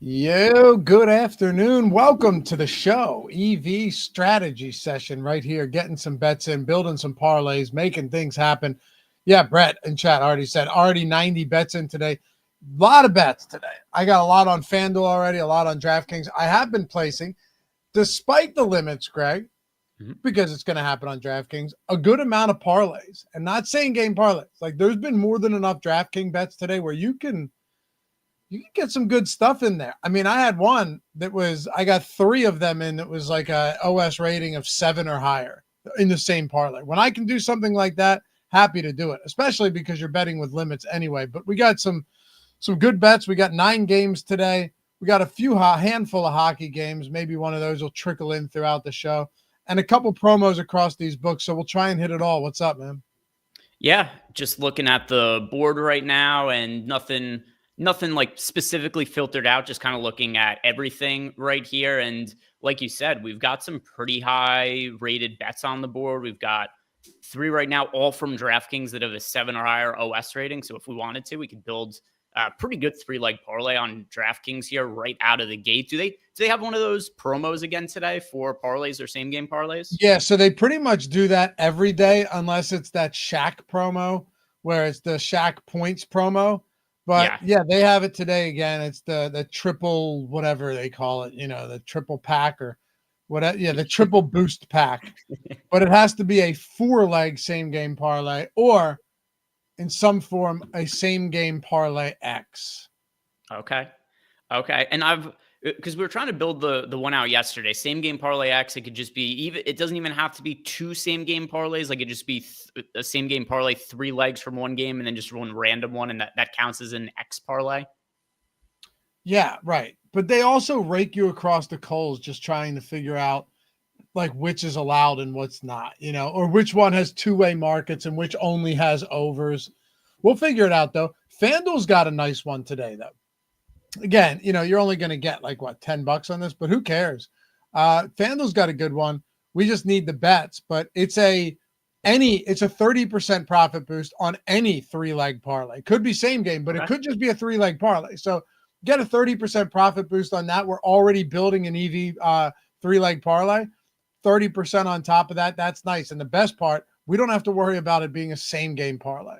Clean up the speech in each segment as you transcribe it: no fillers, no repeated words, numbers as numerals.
Yo, good afternoon. Welcome to the show. EV strategy session right here. Getting some bets in, building some parlays, making things happen. Yeah, Brett in chat already said already 90 bets in today. A lot of bets today. I got a lot on FanDuel already, a lot on DraftKings. I have been placing, despite the limits, Greg, because it's going to happen on DraftKings, a good amount of parlays and not same game parlays. Like there's been more than enough DraftKings bets today where you can get some good stuff in there. I mean, I had one that was, I got 3 of them in that was like a OS rating of 7 or higher in the same parlay. When I can do something like that, happy to do it, especially because you're betting with limits anyway. But we got some good bets. We got 9 games today. We got a handful of hockey games. Maybe one of those will trickle in throughout the show, and a couple promos across these books. So we'll try and hit it all. What's up, man? Yeah, just looking at the board right now and nothing like specifically filtered out, just kind of looking at everything right here. And like you said, we've got some pretty high rated bets on the board. We've got 3 right now, all from DraftKings that have a 7 or higher OS rating. So if we wanted to, we could build a pretty good 3-leg parlay on DraftKings here right out of the gate. Do they have one of those promos again today for parlays or same game parlays? Yeah, so they pretty much do that every day unless it's that Shaq promo where it's the Shaq points promo. But yeah, they have it today again. It's the triple whatever they call it, the triple pack or whatever. Yeah, the triple boost pack. But it has to be a 4-leg same game parlay or in some form a same game parlay X. Okay. And because we were trying to build the one out yesterday, same game parlay X. It could just be it doesn't even have to be 2 same game parlays. Like it just be a same game parlay, 3 legs from one game, and then just one random one, and that counts as an X parlay. Yeah, right. But they also rake you across the coals, just trying to figure out like which is allowed and what's not, or which one has 2-way markets and which only has overs. We'll figure it out though. FanDuel's got a nice one today though. Again, you're only going to get like what, $10 on this, but who cares? FanDuel's got a good one. We just need the bets, but it's a 30% profit boost on any 3-leg parlay. Could be same game, but it could just be a 3-leg parlay. So get a 30% profit boost on that. We're already building an EV 3-leg parlay. 30% on top of that. That's nice. And the best part, we don't have to worry about it being a same game parlay.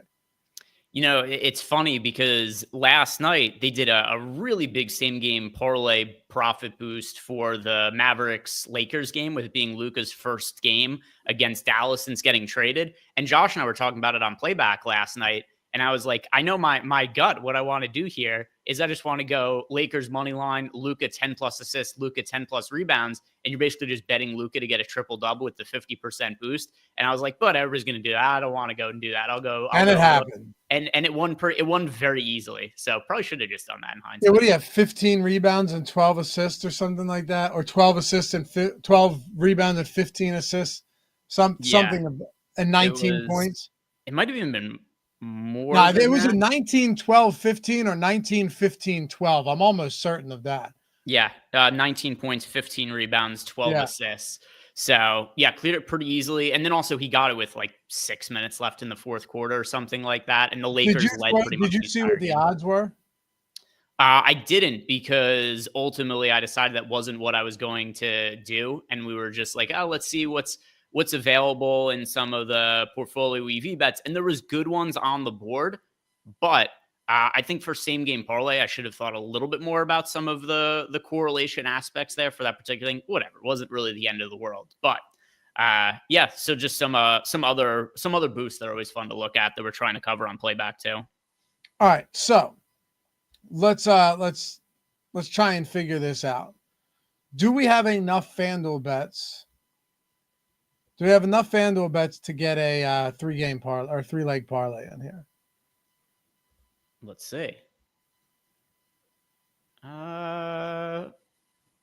It's funny because last night they did a really big same game parlay profit boost for the Mavericks-Lakers game, with it being Luka's first game against Dallas since getting traded. And Josh and I were talking about it on playback last night. And I was like, I know my gut, what I want to do here is I just want to go Lakers money line, Luka 10+ assists, Luka 10+ rebounds. And you're basically just betting Luka to get a triple double with the 50% boost. And I was like, but everybody's going to do that. I don't want to go and do that. It happened. And it won very easily. So probably should have just done that in hindsight. Yeah, what do you have? 15 rebounds and 12 assists or something like that, or 12 assists and 12 rebounds and 15 assists, something, and 19 points. It might have even been more. No, it was a 19-12-15 or 19-15-12. I'm almost certain of that. Yeah, 19 points, 15 rebounds, 12 assists. So, yeah, cleared it pretty easily. And then also he got it with like 6 minutes left in the fourth quarter or something like that. And the Lakers led pretty much. Did you see what the odds were? I didn't, because ultimately I decided that wasn't what I was going to do. And we were just like, let's see what's available in some of the portfolio EV bets. And there was good ones on the board. But I think for same game parlay, I should have thought a little bit more about some of the correlation aspects there for that particular thing. Whatever, it wasn't really the end of the world. But so just some other boosts that are always fun to look at that we're trying to cover on playback too. All right, so let's try and figure this out. Do we have enough FanDuel bets? Do we have enough FanDuel bets to get a 3-game parlay or 3-leg parlay in here? Let's see.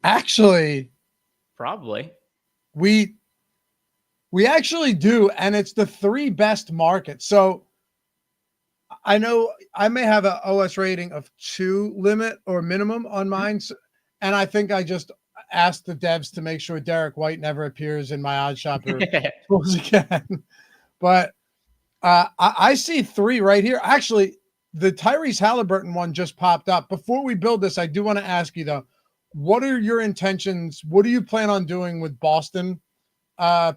Actually, probably. We actually do, and it's the 3 best markets. So I know I may have an OS rating of 2 limit or minimum on mine, and I think I just asked the devs to make sure Derek White never appears in my OddsShopper pools again. But I see 3 right here. Actually, the Tyrese Halliburton one just popped up. Before we build this, I do want to ask you though, what are your intentions? What do you plan on doing with Boston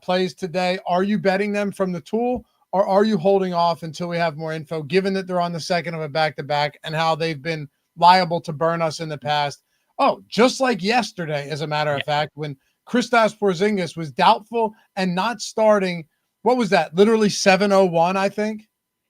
plays today? Are you betting them from the tool, or are you holding off until we have more info, given that they're on the second of a back-to-back and how they've been liable to burn us in the past? Oh, just like yesterday, as a matter of fact, when Kristaps Porzingis was doubtful and not starting. What was that? Literally 7:01, I think.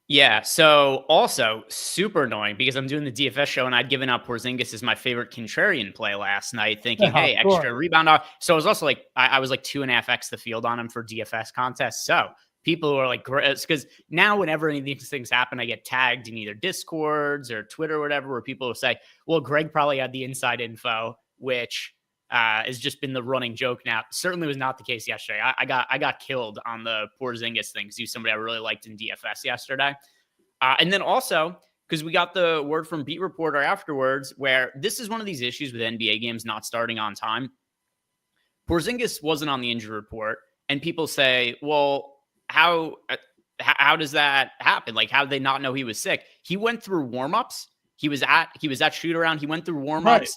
Yeah. So also super annoying because I'm doing the DFS show and I'd given up Porzingis as my favorite contrarian play last night, thinking, Yeah, hey, of course. extra rebound. So I was also like, I was like 2.5x the field on him for DFS contests. So people were like, because now whenever any of these things happen, I get tagged in either Discords or Twitter or whatever, where people will say, well, Greg probably had the inside info, which has just been the running joke now. Certainly was not the case yesterday. I got killed on the Porzingis thing. He's somebody I really liked in DFS yesterday. And then also, because we got the word from Beat Reporter afterwards, where this is one of these issues with NBA games not starting on time. Porzingis wasn't on the injury report, and people say, well, how does that happen? Like, how did they not know he was sick? He went through warmups. He was at shoot around. He went through warmups. Right.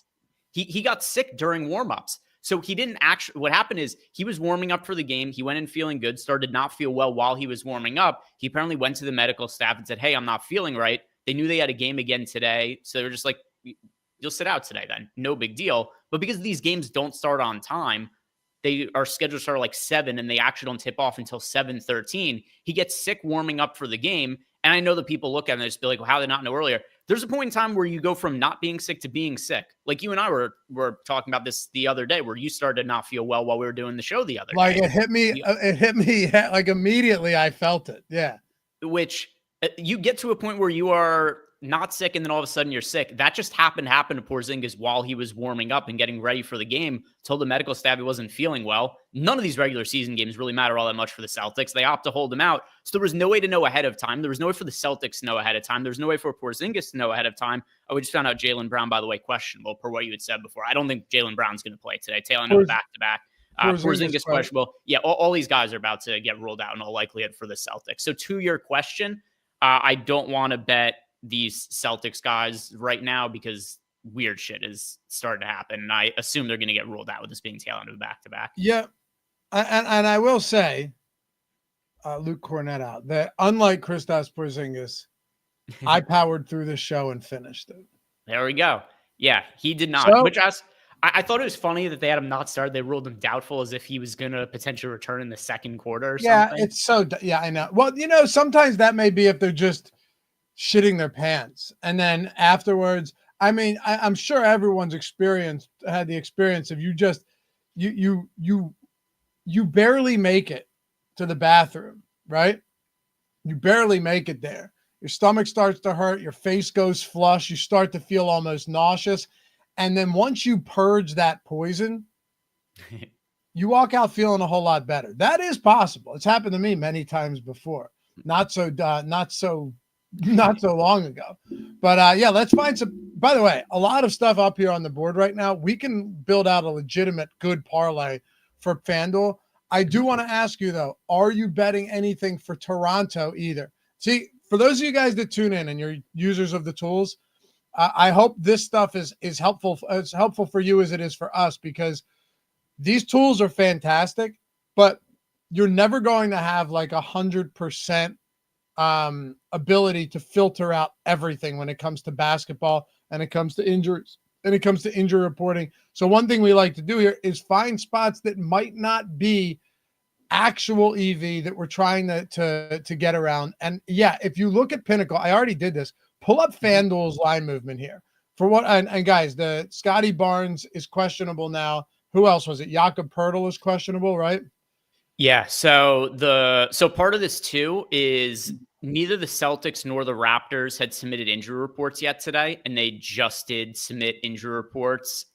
He got sick during warmups. So he didn't actually, what happened is he was warming up for the game. He went in feeling good, started not feel well while he was warming up. He apparently went to the medical staff and said, hey, I'm not feeling right. They knew they had a game again today. So they were just like, you'll sit out today then. No big deal. But because these games don't start on time, they are scheduled to start like 7 and they actually don't tip off until 7:13. He gets sick warming up for the game. And I know that people look at it and just be like, well, how did they not know earlier? There's a point in time where you go from not being sick to being sick. Like you and I were talking about this the other day, where you started to not feel well while we were doing the show the other day. It hit me like immediately. I felt it. Yeah. Which you get to a point where you are not sick and then all of a sudden you're sick. That just happened to Porzingis while he was warming up and getting ready for the game. Told the medical staff he wasn't feeling well. None of these regular season games really matter all that much for the Celtics. They opt to hold him out. So there was no way to know ahead of time. There was no way for the Celtics to know ahead of time. There's no way for Porzingis to know ahead of time. We just found out Jaylen Brown, by the way, questionable per what you had said before. I don't think Jaylen Brown's going to play today. Taylor, no back-to-back. Porzingis questionable. Yeah, all these guys are about to get ruled out in all likelihood for the Celtics. So to your question, I don't want to bet these Celtics guys right now because weird shit is starting to happen. And I assume they're going to get ruled out with this being tail end of the back-to-back. Yeah. And I will say, Luke Cornett out, that unlike Kristaps Porzingis, I powered through the show and finished it. There we go. Yeah, he did not. So, which I thought it was funny that they had him not start. They ruled him doubtful as if he was going to potentially return in the second quarter or something. Yeah, it's so, yeah, I know. Well, sometimes that may be if they're just shitting their pants. And then afterwards, I mean, I'm sure everyone's had the experience of you barely make it to the bathroom, right? You barely make it there. Your stomach starts to hurt. Your face goes flush. You start to feel almost nauseous. And then once you purge that poison, you walk out feeling a whole lot better. That is possible. It's happened to me many times before. Not so long ago. But yeah, let's find some. By the way, a lot of stuff up here on the board right now. We can build out a legitimate good parlay for FanDuel. I do want to ask you though, are you betting anything for Toronto either? See, for those of you guys that tune in and you're users of the tools, I hope this stuff is helpful, as helpful for you as it is for us, because these tools are fantastic, but you're never going to have like 100% ability to filter out everything when it comes to basketball and it comes to injuries and it comes to injury reporting. So one thing we like to do here is find spots that might not be actual EV that we're trying to get around. And yeah, if you look at Pinnacle, I already did this. Pull up FanDuel's line movement here. For what, and guys, the Scotty Barnes is questionable now. Who else was it? Jakob Poeltl is questionable, right? Yeah. So part of this too is neither the Celtics nor the Raptors had submitted injury reports yet today, and they just did submit injury reports,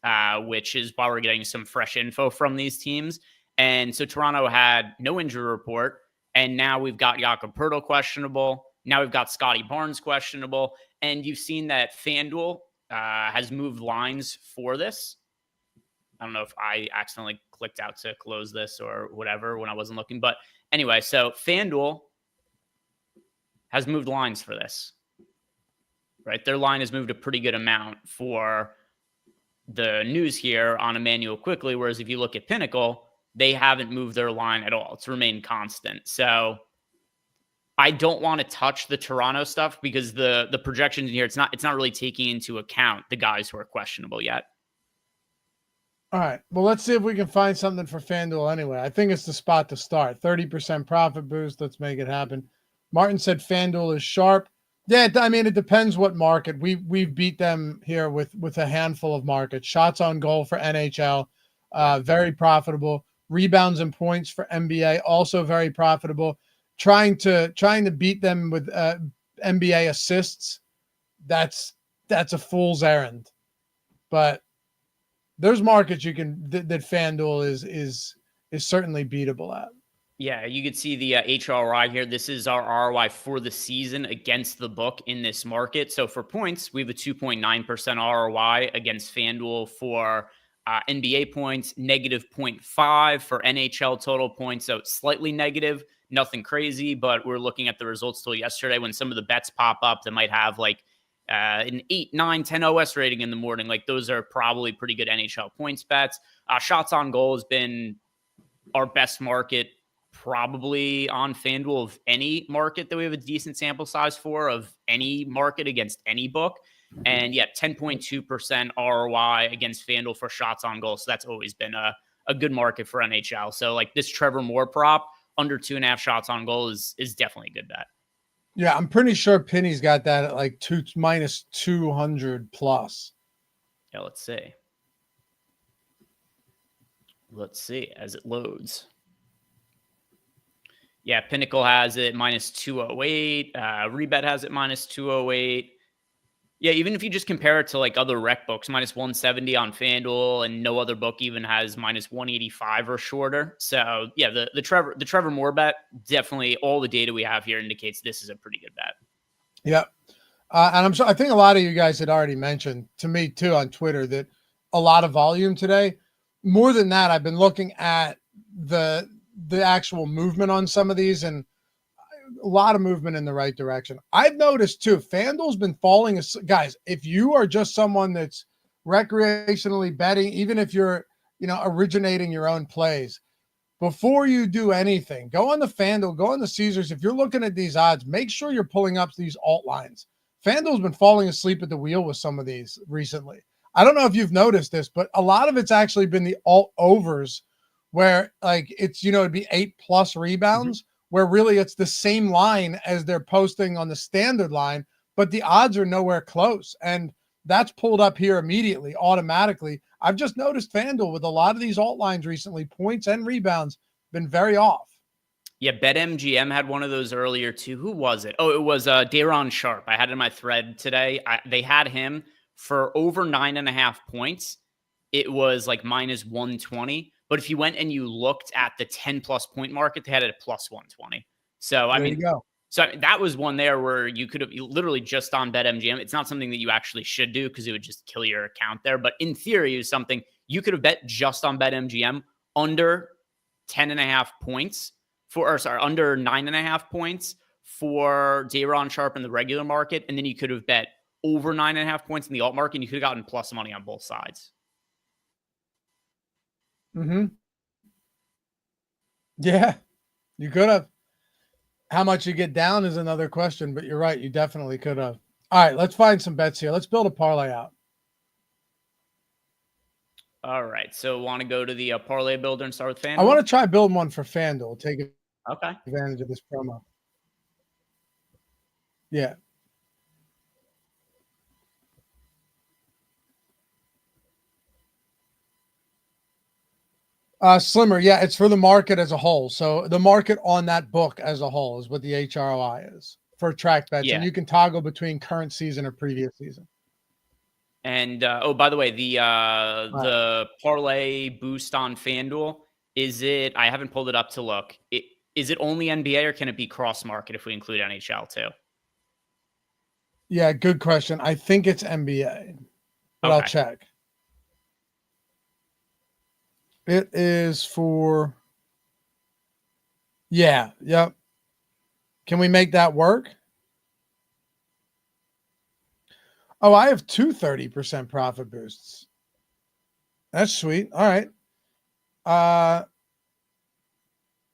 which is why we're getting some fresh info from these teams. And so Toronto had no injury report, and now we've got Jakob Poeltl questionable. Now we've got Scotty Barnes questionable, and you've seen that FanDuel has moved lines for this. I don't know if I accidentally clicked out to close this or whatever when I wasn't looking. But anyway, so FanDuel has moved lines for this. right? Their line has moved a pretty good amount for the news here on Emmanuel quickly. Whereas if you look at Pinnacle, they haven't moved their line at all. It's remained constant. So I don't want to touch the Toronto stuff because the projections in here, it's not really taking into account the guys who are questionable yet. All right. Well, let's see if we can find something for FanDuel anyway. I think it's the spot to start. 30% profit boost. Let's make it happen. Martin said FanDuel is sharp. Yeah, I mean, it depends what market. We've beat them here with a handful of markets. Shots on goal for NHL, very profitable. Rebounds and points for NBA, also very profitable. Trying to beat them with NBA assists, that's a fool's errand. But there's markets you can that FanDuel is certainly beatable at. Yeah, you could see the HRI here. This is our ROI for the season against the book in this market. So for points, we have a 2.9% ROI against FanDuel for NBA points, negative 0.5 for NHL total points. So slightly negative, nothing crazy, but we're looking at the results till yesterday when some of the bets pop up that might have like an 8, 9, 10 OS rating in the morning. Like those are probably pretty good NHL points bets. Shots on goal has been our best market probably on FanDuel of any market that we have a decent sample size for, of any market against any book. And yeah, 10.2% ROI against FanDuel for shots on goal. So that's always been a good market for NHL. So like this Trevor Moore prop under 2.5 shots on goal is definitely a good bet. Yeah, I'm pretty sure Penny's got that at like minus 200 plus. Yeah, let's see. Let's see as it loads. Yeah, Pinnacle has it minus 208. Rebet has it minus 208. Yeah, even if you just compare it to like other rec books, minus 170 on FanDuel, and no other book even has minus 185 or shorter. So yeah, the Trevor Moore bet, definitely all the data we have here indicates this is a pretty good bet. Yep. And I think a lot of you guys had already mentioned to me too on Twitter that a lot of volume today. More than that, I've been looking at the actual movement on some of these, and a lot of movement in the right direction. I've noticed too, FanDuel's been falling. Guys, if you are just someone that's recreationally betting, even if you're, originating your own plays, before you do anything, go on the FanDuel, go on the Caesars. If you're looking at these odds, make sure you're pulling up these alt lines. FanDuel's been falling asleep at the wheel with some of these recently. I don't know if you've noticed this, but a lot of it's actually been the alt overs where like it's, it'd be 8+ rebounds, where really it's the same line as they're posting on the standard line, but the odds are nowhere close. And that's pulled up here immediately, automatically. I've just noticed FanDuel with a lot of these alt lines recently, points and rebounds, been very off. Yeah, BetMGM had one of those earlier too. Who was it? Oh, it was Daron Sharp. I had it in my thread today. They had him for over 9.5 points. It was like minus 120. But if you went and you looked at the 10+ point market, they had it at plus 120. So, There you go. So that was one there where you could have literally just on BetMGM. It's not something that you actually should do because it would just kill your account there. But in theory, it was something you could have bet just on BetMGM under 10.5 points under 9.5 points for Daron Sharp in the regular market. And then you could have bet over 9.5 points in the alt market, and you could have gotten plus money on both sides. Yeah, you could have. How much you get down is another question, but you're right. You definitely could have. All right, let's find some bets here. Let's build a parlay out. All right, so want to go to the parlay builder and start with FanDuel? I want to try building one for FanDuel. Take advantage of this promo. Yeah. Slimmer, yeah, it's for the market as a whole. So the market on that book as a whole is what the HROI is for track bets. Yeah. And you can toggle between current season or previous season. And by the way, the parlay boost on FanDuel, I haven't pulled it up to look. Is it only NBA or can it be cross market if we include NHL too? Yeah, good question. I think it's NBA, but I'll check. It is for, yep. Can we make that work? Oh, I have two 30% profit boosts. That's sweet. All right.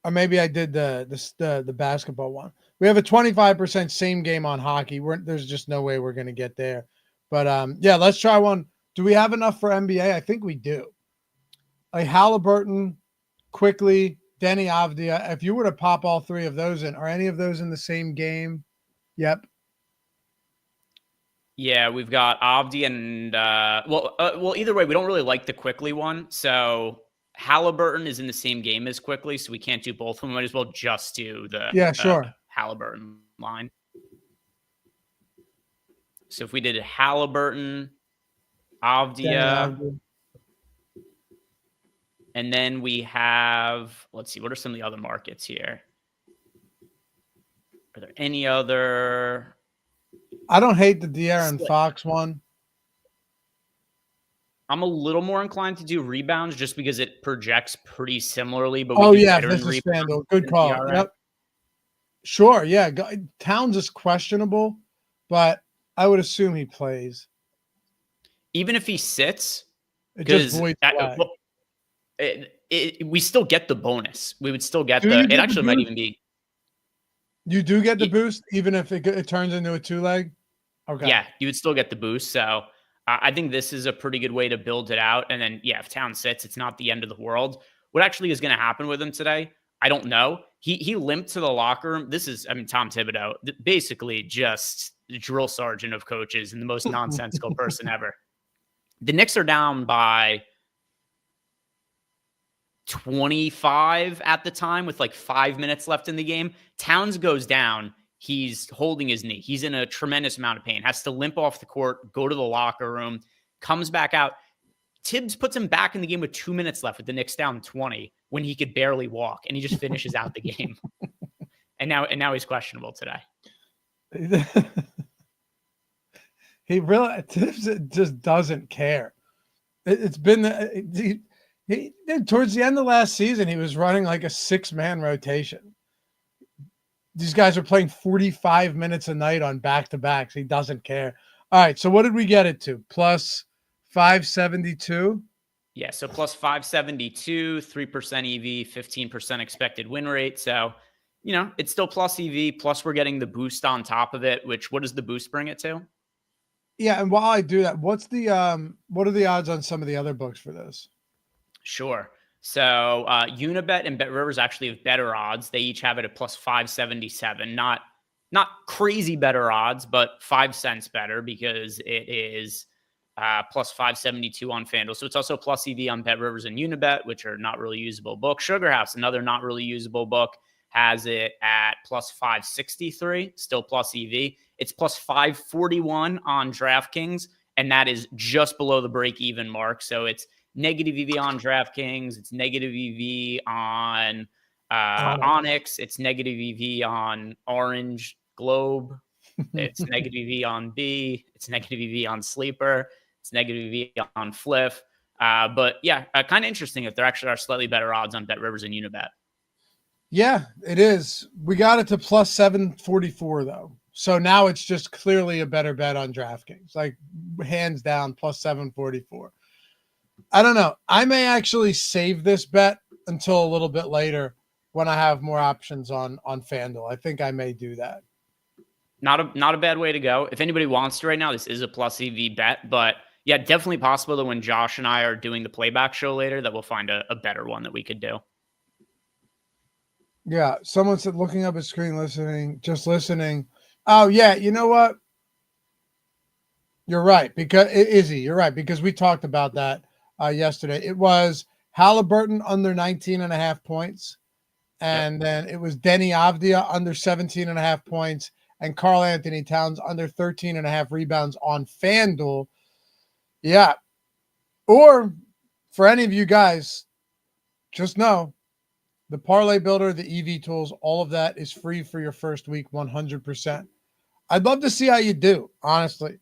Or maybe I did the basketball one. We have a 25% same game on hockey. There's just no way we're going to get there. But yeah, let's try one. Do we have enough for NBA? I think we do. Like Halliburton, quickly, Denny Avdia. If you were to pop all three of those in, are any of those in the same game? Yep. Yeah, we've got Avdi and well, either way, we don't really like the quickly one. So Halliburton is in the same game as quickly, so we can't do both of them. We might as well just do the Sure. Halliburton line. So if we did Halliburton, Avdia, and then we have, let's see, what are some of the other markets here? Are there any other? I don't hate the De'Aaron Fox one. I'm a little more inclined to do rebounds just because it projects pretty similarly, but we do better this in is FanDuel. Good call. PRA. Yep. Sure, yeah. Towns is questionable, but I would assume he plays. Even if he sits, it just voids we still get the bonus. We would still get it actually might even be. You do get the boost, even if it turns into a two-leg? Okay. Yeah, you would still get the boost. So I think this is a pretty good way to build it out. And then, yeah, if Town sits, it's not the end of the world. What actually is going to happen with him today? I don't know. He limped to the locker room. This is, Tom Thibodeau, basically just the drill sergeant of coaches and the most nonsensical person ever. The Knicks are down by 25 at the time with like 5 minutes left in the game. Towns goes down. He's holding his knee. He's in a tremendous amount of pain, has to limp off the court, go to the locker room, comes back out. Tibbs puts him back in the game with 2 minutes left with the Knicks down 20 when he could barely walk, and he just finishes out the game. And now he's questionable today. Tibbs just doesn't care. It's been he towards the end of last season, he was running like a 6-man rotation. These guys are playing 45 minutes a night on back-to-backs. He doesn't care. All right, so what did we get it to? Plus 572? Yeah, so plus 572, 3% EV, 15% expected win rate. So, it's still plus EV, plus we're getting the boost on top of it, what does the boost bring it to? Yeah, and while I do that, what are the odds on some of the other books for this? Sure. So Unibet and BetRivers actually have better odds. They each have it at plus 577. Not crazy better odds, but 5 cents better because it is plus 572 on FanDuel. So it's also plus EV on BetRivers and Unibet, which are not really usable book. Sugar House, another not really usable book, has it at plus 563, still plus EV. It's plus 541 on DraftKings, and that is just below the break-even mark. So it's negative EV on DraftKings. It's negative EV on Onyx. It's negative EV on Orange Globe. It's negative EV on B. It's negative EV on Sleeper. It's negative EV on Fliff. But yeah, kind of interesting that there actually are slightly better odds on BetRivers and Unibet. Yeah, it is. We got it to plus 744 though. So now it's just clearly a better bet on DraftKings, like hands down plus 744. I don't know. I may actually save this bet until a little bit later when I have more options on FanDuel. I think I may do that. Not a bad way to go. If anybody wants to right now, this is a plus EV bet, but yeah, definitely possible that when Josh and I are doing the playback show later that we'll find a better one that we could do. Yeah. Someone said looking up at screen, just listening. Oh yeah. You know what? You're right. You're right. Because we talked about that yesterday. It was Halliburton under 19.5 points. And then it was Denny Avdia under 17.5 points and Karl Anthony Towns under 13.5 rebounds on FanDuel. Yeah. Or for any of you guys, just know the parlay builder, the EV tools, all of that is free for your first week, 100%. I'd love to see how you do, honestly.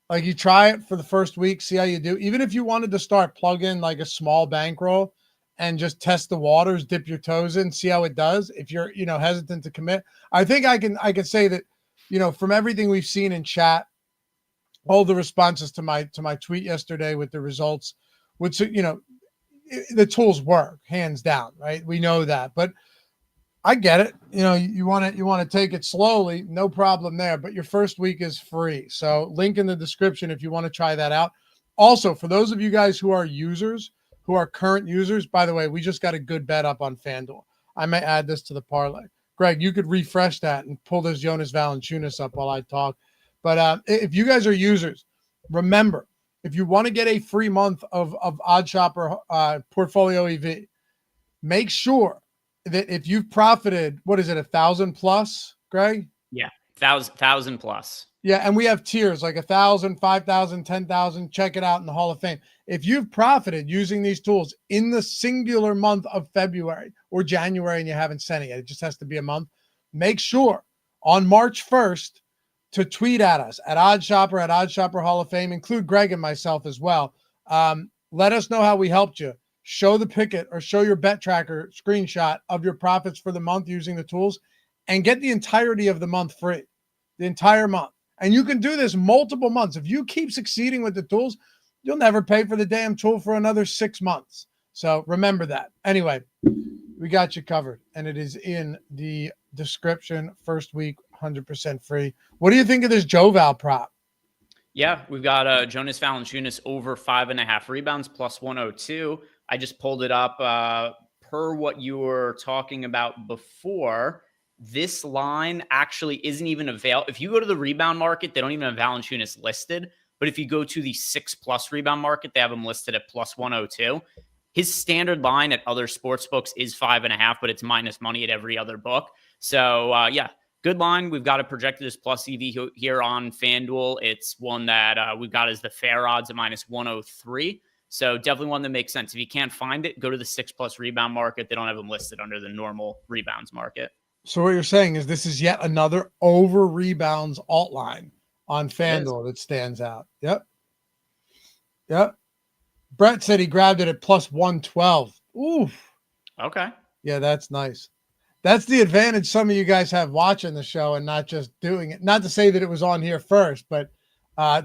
Like you try it for the first week, see how you do. Even if you wanted to start, plug in like a small bankroll and just test the waters, dip your toes in, see how it does. If you're, hesitant to commit, I think I can say that, from everything we've seen in chat, all the responses to my tweet yesterday with the results, which, the tools work hands down, right? We know that, but I get it. You want to take it slowly, no problem there, but your first week is free. So link in the description if you want to try that out. Also, for those of you guys who are current users, by the way, we just got a good bet up on FanDuel. I may add this to the parlay. Greg, you could refresh that and pull this Jonas Valanciunas up while I talk. But if you guys are users, remember, if you want to get a free month of OddsShopper PortfolioEV, make sure that if you've profited, what is it, 1,000 plus, Greg? Yeah, 1,000 plus. Yeah, and we have tiers like 1,000, 5,000, 10,000. Check it out in the Hall of Fame. If you've profited using these tools in the singular month of February or January and you haven't sent it yet, it just has to be a month, make sure on March 1st to tweet at us at OddsShopper, at OddsShopper Hall of Fame. Include Greg and myself as well. Let us know how we helped you. Show the picket or show your bet tracker screenshot of your profits for the month using the tools and get the entirety of the month free, the entire month. And you can do this multiple months. If you keep succeeding with the tools, you'll never pay for the damn tool for another 6 months. So remember that. Anyway, we got you covered, and it is in the description. First week, 100% free. What do you think of this Joval prop? Yeah, we've got Jonas Valanciunas over 5.5 rebounds plus 102. I just pulled it up per what you were talking about before. This line actually isn't even available. If you go to the rebound market, they don't even have Valanciunas listed. But if you go to the 6+ rebound market, they have him listed at plus 102. His standard line at other sports books is 5.5, but it's minus money at every other book. So yeah, good line. We've got it projected as plus EV here on FanDuel. It's one that we've got as the fair odds at minus 103. So definitely one that makes sense. If you can't find it, go to the 6+ rebound market. They don't have them listed under the normal rebounds market. So what you're saying is this is yet another over rebounds alt line on FanDuel that stands out. Yep. Brett said he grabbed it at plus 112. Oof. Okay. Yeah, that's nice. That's the advantage some of you guys have watching the show and not just doing it. Not to say that it was on here first, but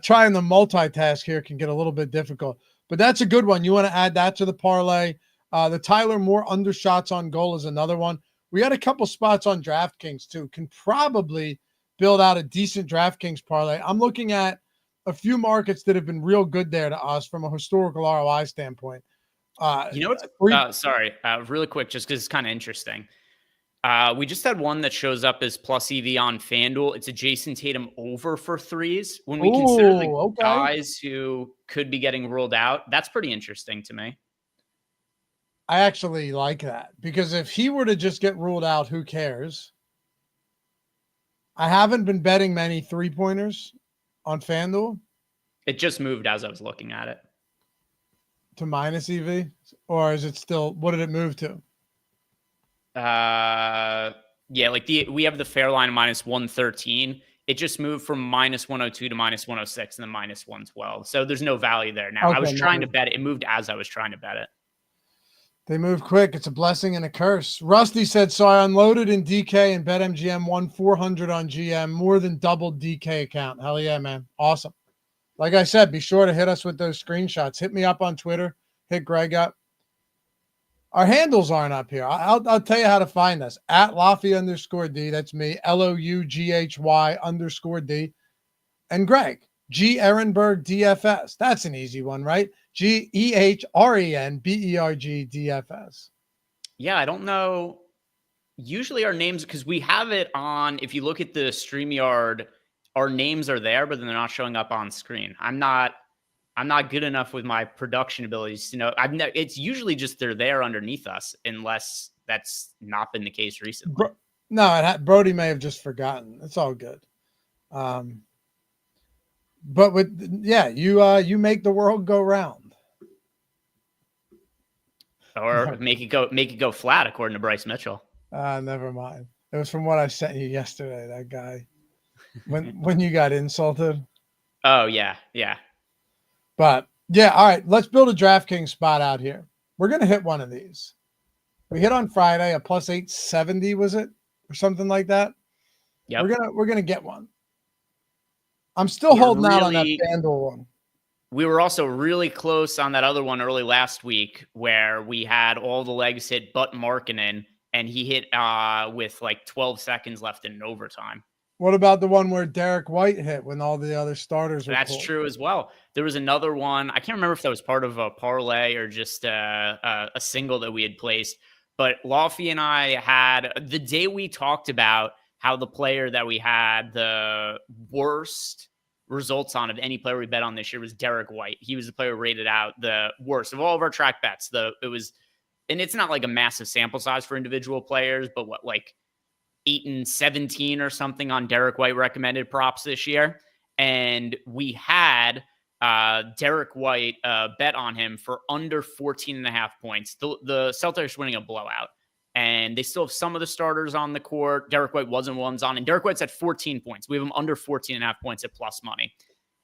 trying the multitask here can get a little bit difficult. But that's a good one. You want to add that to the parlay. The Tyler Moore undershots on goal is another one. We had a couple spots on DraftKings too. Can probably build out a decent DraftKings parlay. I'm looking at a few markets that have been real good there to us from a historical ROI standpoint. You know what's really quick, just because it's kind of interesting. We just had one that shows up as plus EV on FanDuel. It's a Jason Tatum over for threes. When we consider the guys who could be getting ruled out, that's pretty interesting to me. I actually like that because if he were to just get ruled out, who cares? I haven't been betting many 3-pointers on FanDuel. It just moved as I was looking at it. To minus EV? Or is it still, what did it move to? Yeah, like we have the fair line minus 113. It just moved from minus 102 to minus 106 and then minus 112. So there's no value there now. I was trying to bet it. It moved as I was trying to bet it. They move quick. It's a blessing and a curse. Rusty said, so I unloaded in DK and BetMGM, won 400 on GM, more than doubled DK account. Hell yeah, man. Awesome. Like I said, be sure to hit us with those screenshots. Hit me up on Twitter. Hit Greg up. Our handles aren't up here. I'll tell you how to find us. At Laffy_D. That's me. LOUGHY_D. And Greg. G. Ehrenberg DFS. That's an easy one, right? GEHRENBERG DFS. Yeah, I don't know. Usually our names, because we have it on, if you look at the StreamYard, our names are there, but then they're not showing up on screen. I'm not good enough with my production abilities to know. It's usually just they're there underneath us, unless that's not been the case recently. Brody may have just forgotten. It's all good. But you make the world go round. Or make it go flat, according to Bryce Mitchell. Never mind. It was from what I sent you yesterday, that guy. When you got insulted. Oh, yeah. But, yeah, all right. Let's build a DraftKings spot out here. We're going to hit one of these. We hit on Friday a plus 870, was it? Or something like that? Yeah. We're gonna get one. I'm still We're holding out on that really FanDuel one. We were also really close on that other one early last week where we had all the legs hit but Markkinen, and he hit with like 12 seconds left in overtime. What about the one where Derek White hit when all the other starters were That's pulled? true as well. There was another one. I can't remember if that was part of a parlay or just a single that we had placed. But Lofty and I had the day we talked about how the player that we had the worst results on of any player we bet on this year was Derek White. He was the player rated out the worst of all of our track bets. And it's not like a massive sample size for individual players, but what, like 8 and 17 or something on Derek White recommended props this year. And we had Derek White bet on him for under 14.5 points. The Celtics winning a blowout, and they still have some of the starters on the court. Derek White wasn't ones on, and Derek White's at 14 points. We have him under 14.5 points at plus money.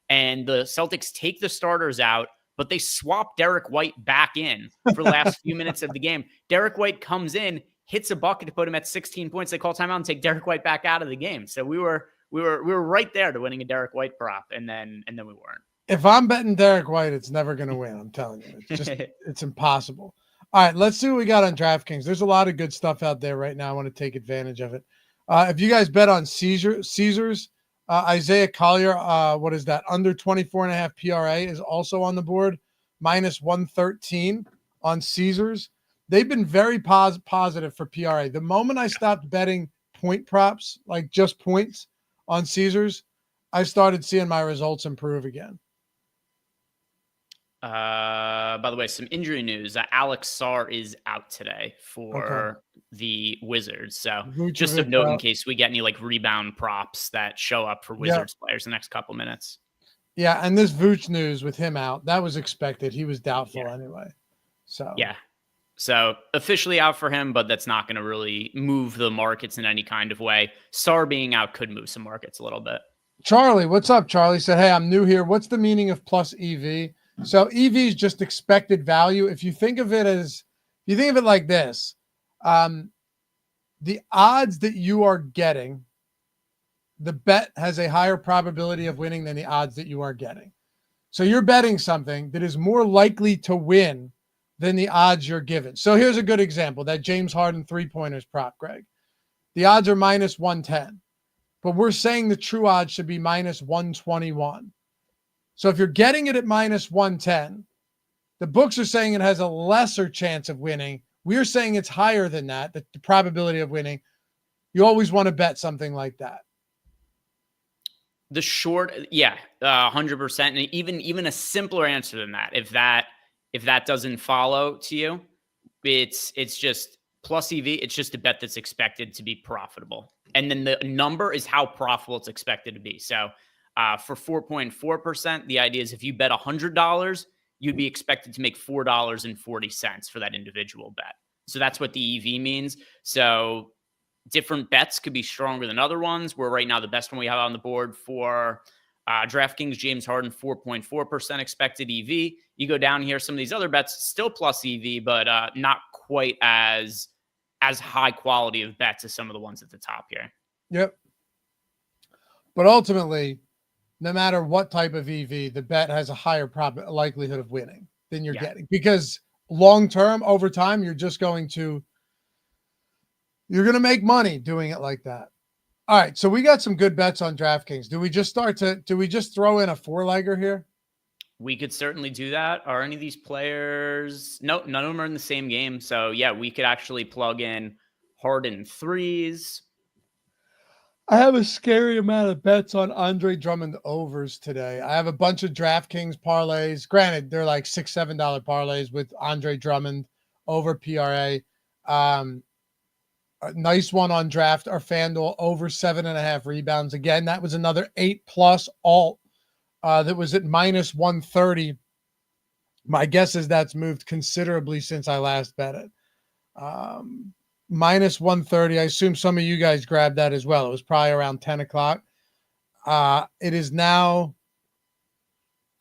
And the Celtics take the starters out, but they swap Derek White back in for the last few minutes of the game. Derek White comes in, hits a bucket to put him at 16 points. They call timeout and take Derek White back out of the game. So we were right there to winning a Derek White prop, and then we weren't. If I'm betting Derek White, it's never going to win. I'm telling you, it's impossible. All right, let's see what we got on DraftKings. There's a lot of good stuff out there right now. I want to take advantage of it. If you guys bet on Caesars, Isaiah Collier, what is that? Under 24.5 PRA is also on the board, minus 113 on Caesars. They've been very positive for PRA. The moment I stopped betting point props, like just points on Caesars, I started seeing my results improve again. By the way, some injury news. Alex Sarr is out today for the Wizards. So just of note, in case we get any like rebound props that show up for Wizards players the next couple minutes. Yeah, and this Vooch news with him out, that was expected. He was doubtful anyway. So officially out for him, but that's not going to really move the markets in any kind of way. Sarr being out could move some markets a little bit. Charlie, what's up? Charlie said, hey, I'm new here. What's the meaning of plus EV? So EV is just expected value. If you think of it like this, the odds that you are getting, the bet has a higher probability of winning than the odds that you are getting. So you're betting something that is more likely to win than the odds you're given. So here's a good example, that James Harden 3-pointers prop, Greg. The odds are minus 110, but we're saying the true odds should be minus 121. So if you're getting it at minus 110, the books are saying it has a lesser chance of winning. We're saying it's higher than that, the probability of winning. You always want to bet something like that. The short, 100%. And even a simpler answer than that, if that doesn't follow to you, it's just plus EV. It's just a bet that's expected to be profitable. And then the number is how profitable it's expected to be. So for 4.4%, the idea is if you bet $100, you'd be expected to make $4.40 for that individual bet. So that's what the EV means. So different bets could be stronger than other ones. Where right now the best one we have on the board for DraftKings, James Harden, 4.4% expected EV. You go down here, some of these other bets still plus EV, but not quite as high quality of bets as some of the ones at the top here. Yep. But ultimately, no matter what type of EV, the bet has a higher likelihood of winning than you're getting, because long-term, over time, you're going to make money doing it like that. All right. So we got some good bets on DraftKings. Do we just throw in a 4-legger here? We could certainly do that. Are any of these players? No, none of them are in the same game. So yeah, we could actually plug in Harden 3s. I have a scary amount of bets on Andre Drummond overs today. I have a bunch of DraftKings parlays. Granted, they're like $6, $7 parlays with Andre Drummond over PRA. A nice one on draft or FanDuel over 7.5 rebounds. Again, that was another 8+ alt that was at minus 130. My guess is that's moved considerably since I last bet it. Minus 130. I assume some of you guys grabbed that as well. It was probably around 10 o'clock. It is now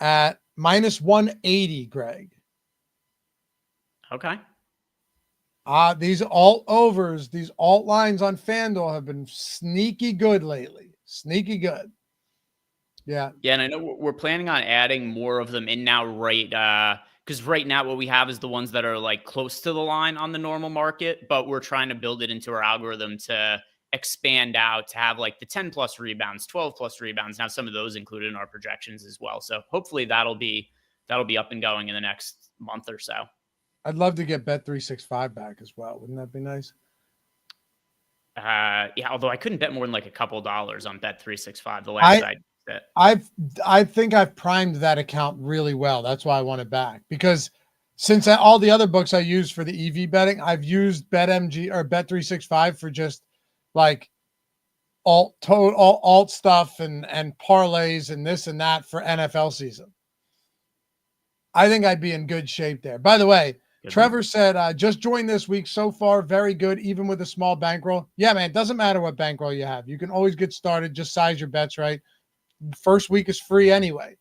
at minus 180, Greg. Okay. These alt overs, these alt lines on FanDuel have been sneaky good lately. Sneaky good. Yeah. Yeah, and I know we're planning on adding more of them in now, right? Because right now what we have is the ones that are like close to the line on the normal market, but we're trying to build it into our algorithm to expand out to have like the 10 plus rebounds, 12 plus rebounds. Now some of those included in our projections as well. So hopefully that'll be up and going in the next month or so. I'd love to get Bet365 back as well. Wouldn't that be nice? Yeah, although I couldn't bet more than like a couple dollars on Bet365 the last I did it. I think I've primed that account really well. That's why I want it back, because since all the other books I use for the EV betting, I've used BetMG or Bet365 for just like alt stuff and parlays and this and that for NFL season. I think I'd be in good shape there. By the way, Trevor said, just joined this week. So far, very good, even with a small bankroll. Yeah, man, it doesn't matter what bankroll you have. You can always get started. Just size your bets right. First week is free anyway.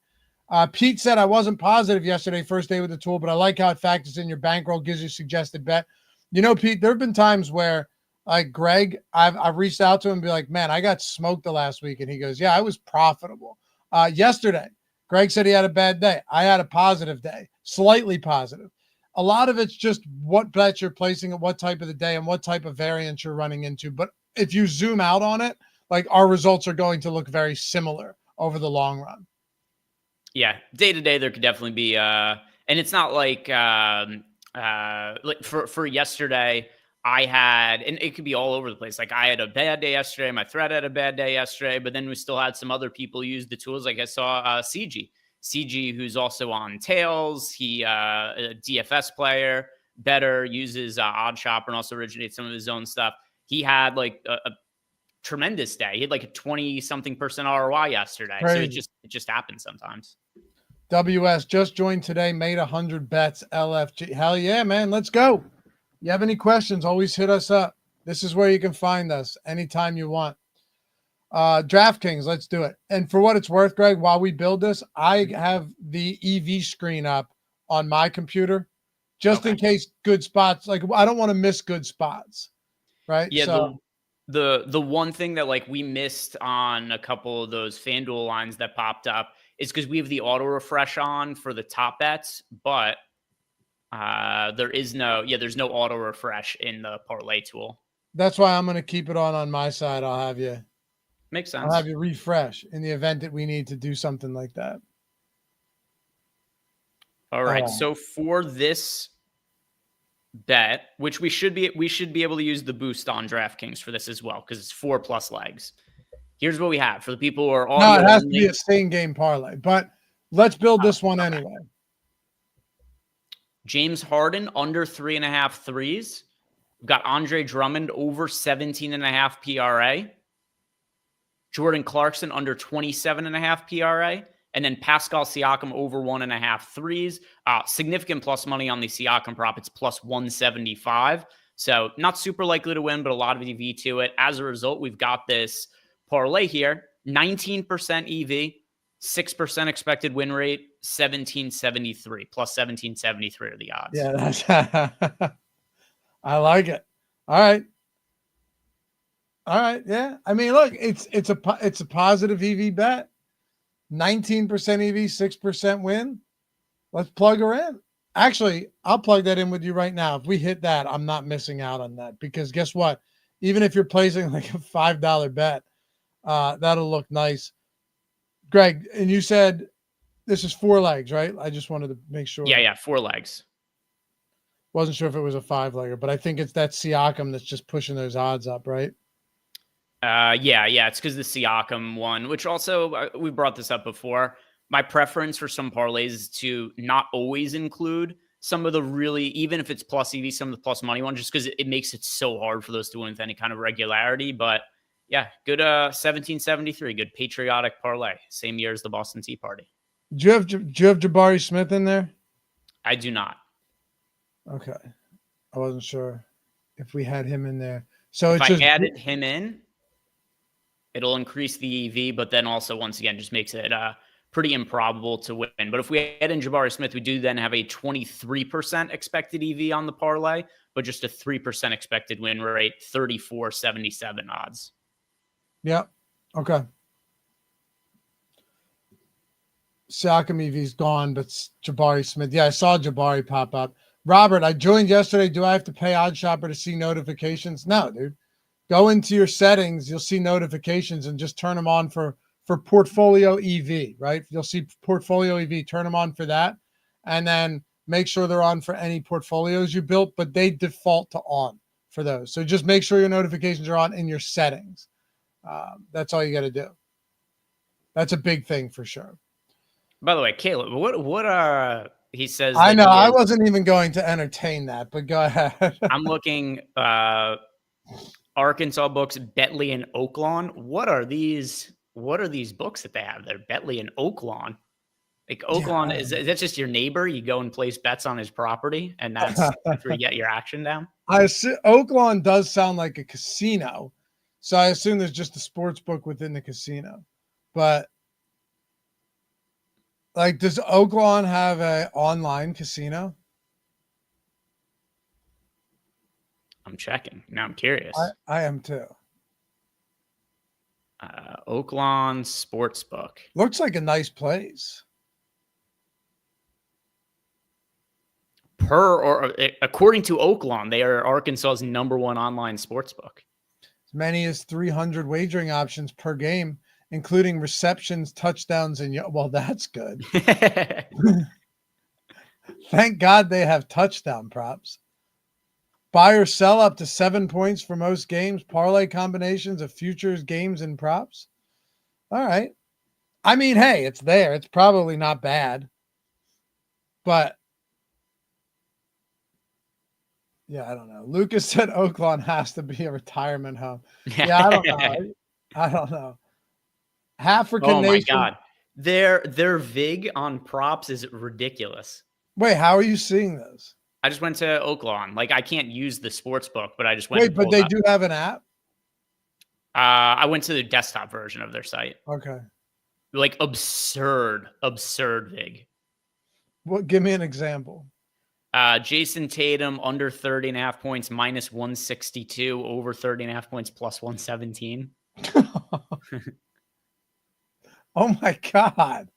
Pete said, I wasn't positive yesterday, first day with the tool, but I like how it factors in your bankroll, gives you a suggested bet. You know, Pete, there have been times where, like Greg, I've reached out to him and be like, man, I got smoked the last week. And he goes, yeah, I was profitable. Yesterday, Greg said he had a bad day. I had a positive day, slightly positive. A lot of it's just what bets you're placing at what type of the day and what type of variance you're running into. But if you zoom out on it, like our results are going to look very similar over the long run. Yeah, day to day there could definitely be and it's not like for yesterday I had, and it could be all over the place. Like I had a bad day yesterday, my thread had a bad day yesterday, but then we still had some other people use the tools. Like I saw CG, who's also on Tails. He a DFS player, better uses OddsShopper and also originates some of his own stuff. He had like a tremendous day. He had like a 20-something% ROI yesterday. Crazy. So it just happens sometimes. WS just joined today, made 100 bets. LFG. Hell yeah, man. Let's go. You have any questions, always hit us up. This is where you can find us anytime you want. DraftKings, let's do it. And for what it's worth, Greg, while we build this, I have the EV screen up on my computer just in case good spots. Like I don't want to miss good spots. Right. Yeah. So the one thing that like we missed on a couple of those FanDuel lines that popped up is because we have the auto refresh on for the top bets, but there's no auto refresh in the parlay tool. That's why I'm going to keep it on my side. I'll have you. Makes sense. I'll have you refresh in the event that we need to do something like that. All right. So for this bet, which we should be able to use the boost on DraftKings for this as well, because it's 4+ legs. Here's what we have for the people who are all. No, it has to be a same game parlay, but let's build this one anyway. James Harden under 3.5 threes. We've got Andre Drummond over 17.5 PRA. Jordan Clarkson under 27.5 PRA. And then Pascal Siakam over 1.5 threes. Significant plus money on the Siakam prop. It's plus 175. So not super likely to win, but a lot of EV to it. As a result, we've got this parlay here. 19% EV, 6% expected win rate, 1773. Plus 1773 are the odds. Yeah, that's I like it. All right. Yeah. I mean, look, it's a positive EV bet. 19% EV, 6% win. Let's plug her in. Actually, I'll plug that in with you right now. If we hit that, I'm not missing out on that, because guess what? Even if you're placing like a $5 bet, that'll look nice. Greg, and you said this is 4 legs, right? I just wanted to make sure. Yeah, 4 legs. Wasn't sure if it was a 5-legger, but I think it's that Siakam that's just pushing those odds up, right? Yeah, it's because the Siakam one, which also we brought this up before. My preference for some parlays is to not always include some of the really, even if it's plus EV, some of the plus money ones, just because it makes it so hard for those to win with any kind of regularity. But yeah, good 1773, good patriotic parlay, same year as the Boston Tea Party. Do you have Jabari Smith in there? I do not. Okay, I wasn't sure if we had him in there. So if I added him in, it'll increase the EV, but then also once again just makes it pretty improbable to win. But if we add in Jabari Smith, we do then have a 23% expected EV on the parlay, but just a 3% expected win rate, 34.77 odds. Yeah. Okay. Siakam EV's gone, but Jabari Smith. Yeah, I saw Jabari pop up. Robert, I joined yesterday. Do I have to pay OddsShopper to see notifications? No, dude. Go into your settings. You'll see notifications and just turn them on for Portfolio EV, right? You'll see Portfolio EV. Turn them on for that. And then make sure they're on for any portfolios you built, but they default to on for those. So just make sure your notifications are on in your settings. That's all you got to do. That's a big thing for sure. By the way, Caleb, what are he says? I know I wasn't even going to entertain that, but go ahead. I'm looking Arkansas books, Bentley and Oaklawn. What are these books that they have there? Bentley and Oaklawn. Like Oaklawn, is that just your neighbor? You go and place bets on his property, and that's where you get your action down. I assume Oaklawn does sound like a casino, so I assume there's just a sports book within the casino. But like, does Oaklawn have an online casino? I'm checking. Now I'm curious. I am too. Oaklawn Sportsbook. Looks like a nice place. According to Oaklawn, they are Arkansas's #1 online sportsbook. As many as 300 wagering options per game, including receptions, touchdowns, and well, that's good. Thank God they have touchdown props. Buy or sell up to 7 points for most games. Parlay combinations of futures, games, and props. All right. I mean, hey, it's there. It's probably not bad. But yeah, I don't know. Lucas said Oaklawn has to be a retirement home. Yeah, I don't know. I don't know. African Nation. Oh my God. Their VIG on props is ridiculous. Wait, how are you seeing this? I just went to Oaklawn. Like, I can't use the sports book, but I just went. Wait, but they do have an app? I went to the desktop version of their site. Okay. Like absurd VIG. What? Give me an example. Jason Tatum under 30.5 points, -162, over 30.5 points, +117. Oh my God.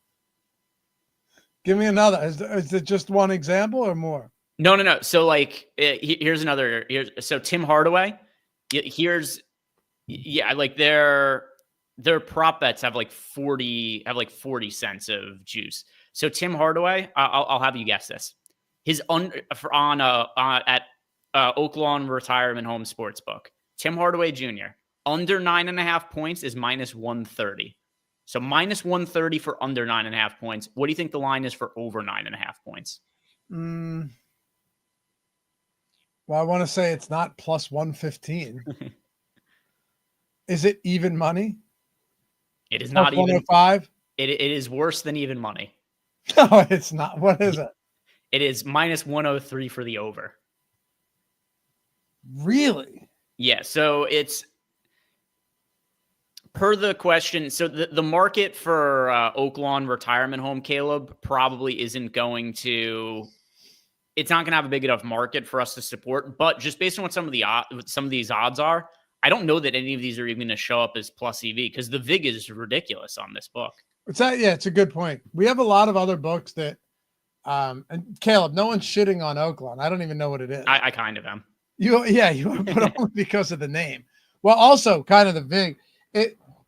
Give me another. Is it just one example or more? No. So like, here's another. So Tim Hardaway. Like their prop bets have like 40 cents of juice. So Tim Hardaway, I'll have you guess this. His at Oaklawn Retirement Home Sportsbook, Tim Hardaway Jr. under 9.5 points is -130. So -130 for under 9.5 points. What do you think the line is for over 9.5 points? Well, I want to say it's not +115. Is it even money? It is not even 105. It is worse than even money. No, it's not. What is it? It is -103 for the over. Really? Yeah. So it's per the question. So the market for Oaklawn Retirement Home, Caleb, probably isn't going to. It's not going to have a big enough market for us to support. But just based on what some of these odds are, I don't know that any of these are even going to show up as plus EV because the VIG is ridiculous on this book. It's a good point. We have a lot of other books that, and Caleb, no one's shitting on Oaklawn. I don't even know what it is. I kind of am. You are, but only because of the name. Well, also kind of the VIG.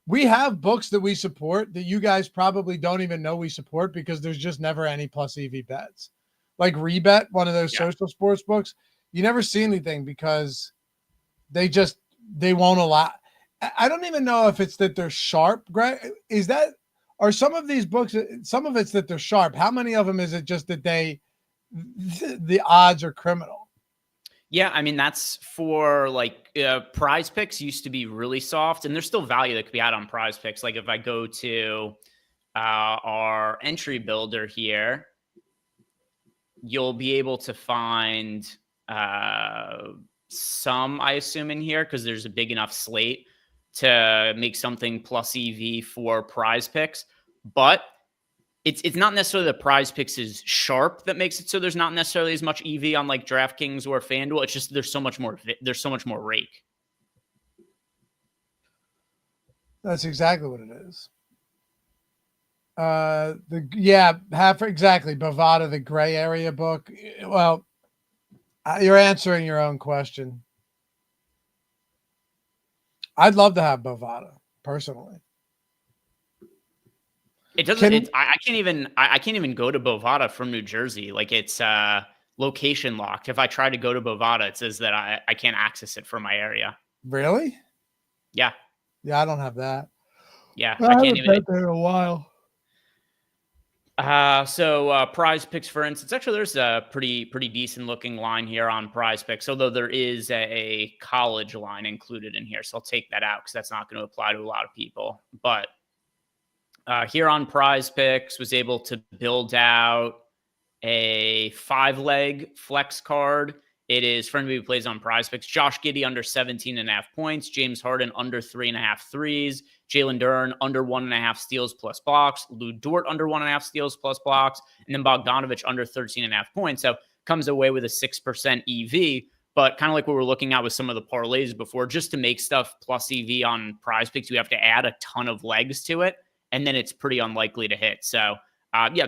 We have books that we support that you guys probably don't even know we support because there's just never any plus EV bets. Like Rebet, one of those social sports books, you never see anything because they won't allow. I don't even know if it's that they're sharp, Greg. Are some of these books, some of it's that they're sharp. How many of them is it just that the odds are criminal? Yeah, I mean, that's for like PrizePicks used to be really soft, and there's still value that could be had on PrizePicks. Like if I go to our entry builder here, you'll be able to find some, I assume, in here because there's a big enough slate to make something plus EV for PrizePicks. But it's not necessarily the PrizePicks is sharp that makes it so there's not necessarily as much EV on like DraftKings or FanDuel. It's just there's so much more rake. That's exactly what it is. Half exactly. Bovada, the gray area book. Well, you're answering your own question. I'd love to have Bovada personally. It doesn't. I can't even go to Bovada from New Jersey. Like it's location locked. If I try to go to Bovada, it says that I can't access it from my area. Really? Yeah. Yeah, I don't have that. Yeah, Well, I I can't haven't even. been there in a while. Prize picks, for instance, actually, there's a pretty decent looking line here on prize picks, although there is a college line included in here. So I'll take that out because that's not going to apply to a lot of people. But here on prize picks, was able to build out a 5-leg flex card. It is for anybody who plays on prize picks. Josh Giddey under 17.5 points. James Harden under 3.5 threes. Jalen Duren under 1.5 steals plus blocks. Lou Dort under 1.5 steals plus blocks. And then Bogdanovich under 13.5 points. So comes away with a 6% EV. But kind of like what we're looking at with some of the parlays before, just to make stuff plus EV on prize picks, you have to add a ton of legs to it. And then it's pretty unlikely to hit. So